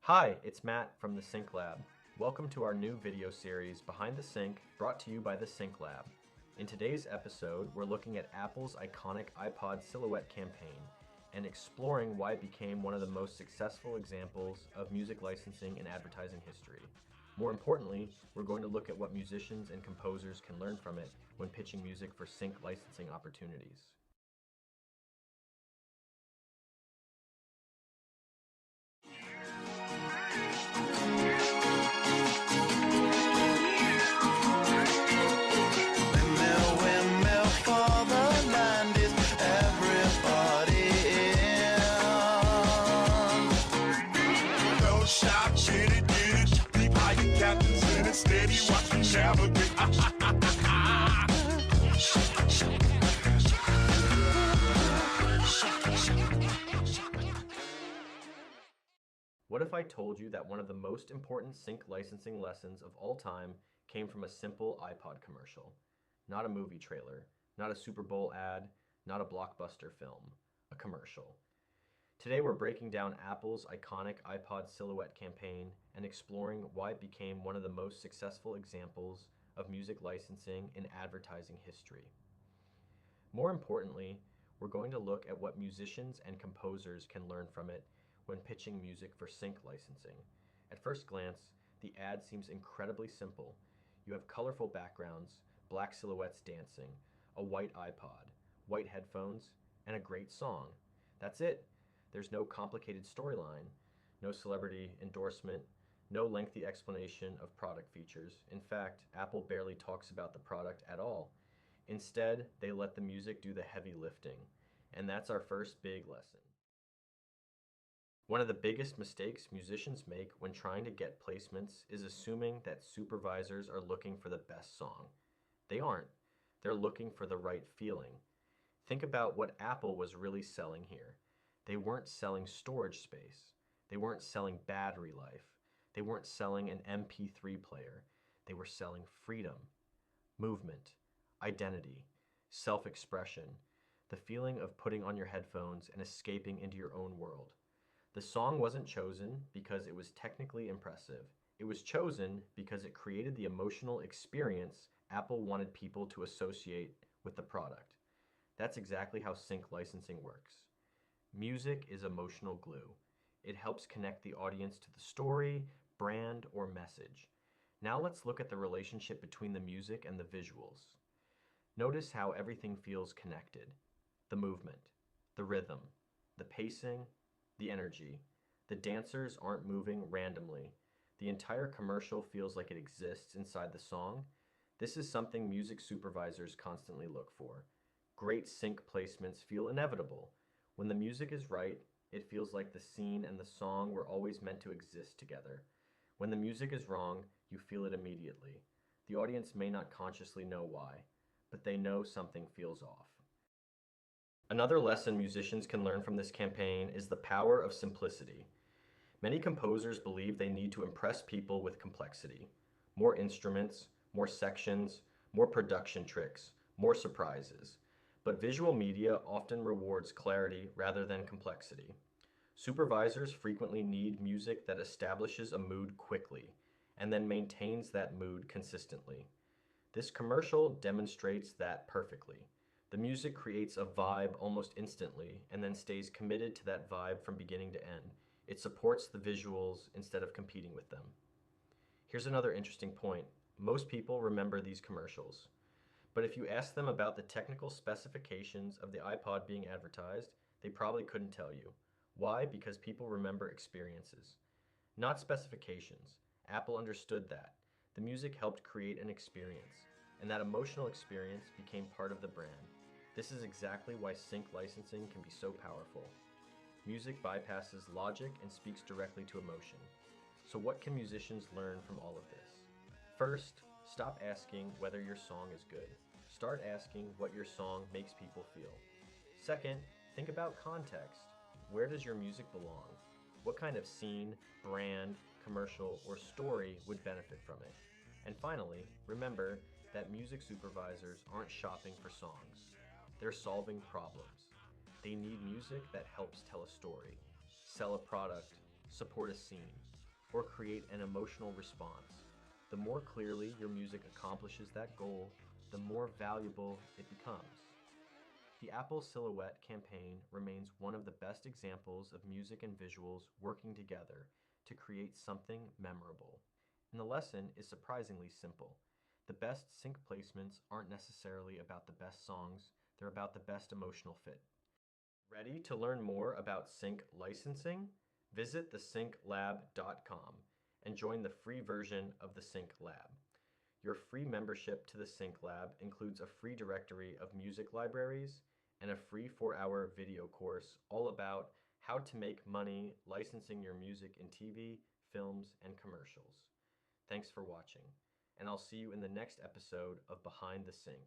Hi, it's Matt from the Sync Lab. Welcome to our new video series, Behind the Sync, brought to you by the Sync Lab. In today's episode, we're looking at Apple's iconic iPod silhouette campaign and exploring why it became one of the most successful examples of music licensing in advertising history. More importantly, we're going to look at what musicians and composers can learn from it when pitching music for sync licensing opportunities. What if I told you that one of the most important sync licensing lessons of all time came from a simple iPod commercial? Not a movie trailer, not a Super Bowl ad, not a blockbuster film, a commercial. Today we're breaking down Apple's iconic iPod silhouette campaign and exploring why it became one of the most successful examples of music licensing in advertising history. More importantly, we're going to look at what musicians and composers can learn from it when pitching music for sync licensing. At first glance, the ad seems incredibly simple. You have colorful backgrounds, black silhouettes dancing, a white iPod, white headphones, and a great song. That's it. There's no complicated storyline, no celebrity endorsement, no lengthy explanation of product features. In fact, Apple barely talks about the product at all. Instead, they let the music do the heavy lifting. And that's our first big lesson. One of the biggest mistakes musicians make when trying to get placements is assuming that supervisors are looking for the best song. They aren't. They're looking for the right feeling. Think about what Apple was really selling here. They weren't selling storage space. They weren't selling battery life. They weren't selling an MP3 player. They were selling freedom, movement, identity, self-expression, the feeling of putting on your headphones and escaping into your own world. The song wasn't chosen because it was technically impressive. It was chosen because it created the emotional experience Apple wanted people to associate with the product. That's exactly how sync licensing works. Music is emotional glue. It helps connect the audience to the story, brand, or message. Now let's look at the relationship between the music and the visuals. Notice how everything feels connected. The movement, the rhythm, the pacing, the energy. The dancers aren't moving randomly. The entire commercial feels like it exists inside the song. This is something music supervisors constantly look for. Great sync placements feel inevitable. When the music is right, it feels like the scene and the song were always meant to exist together. When the music is wrong, you feel it immediately. The audience may not consciously know why, but they know something feels off. Another lesson musicians can learn from this campaign is the power of simplicity. Many composers believe they need to impress people with complexity. More instruments, more sections, more production tricks, more surprises. But visual media often rewards clarity rather than complexity. Supervisors frequently need music that establishes a mood quickly and then maintains that mood consistently. This commercial demonstrates that perfectly. The music creates a vibe almost instantly and then stays committed to that vibe from beginning to end. It supports the visuals instead of competing with them. Here's another interesting point. Most people remember these commercials. But if you ask them about the technical specifications of the iPod being advertised, they probably couldn't tell you. Why? Because people remember experiences, not specifications. Apple understood that. The music helped create an experience, and that emotional experience became part of the brand. This is exactly why sync licensing can be so powerful. Music bypasses logic and speaks directly to emotion. So what can musicians learn from all of this? First, stop asking whether your song is good. Start asking what your song makes people feel. Second, think about context. Where does your music belong? What kind of scene, brand, commercial, or story would benefit from it? And finally, remember that music supervisors aren't shopping for songs. They're solving problems. They need music that helps tell a story, sell a product, support a scene, or create an emotional response. The more clearly your music accomplishes that goal, the more valuable it becomes. The Apple Silhouette campaign remains one of the best examples of music and visuals working together to create something memorable. And the lesson is surprisingly simple. The best sync placements aren't necessarily about the best songs, they're about the best emotional fit. Ready to learn more about sync licensing? Visit thesynclab.com and join the free version of the Sync Lab. Your free membership to the Sync Lab includes a free directory of music libraries and a free 4-hour video course all about how to make money licensing your music in TV, films, and commercials. Thanks for watching, and I'll see you in the next episode of Behind the Sync.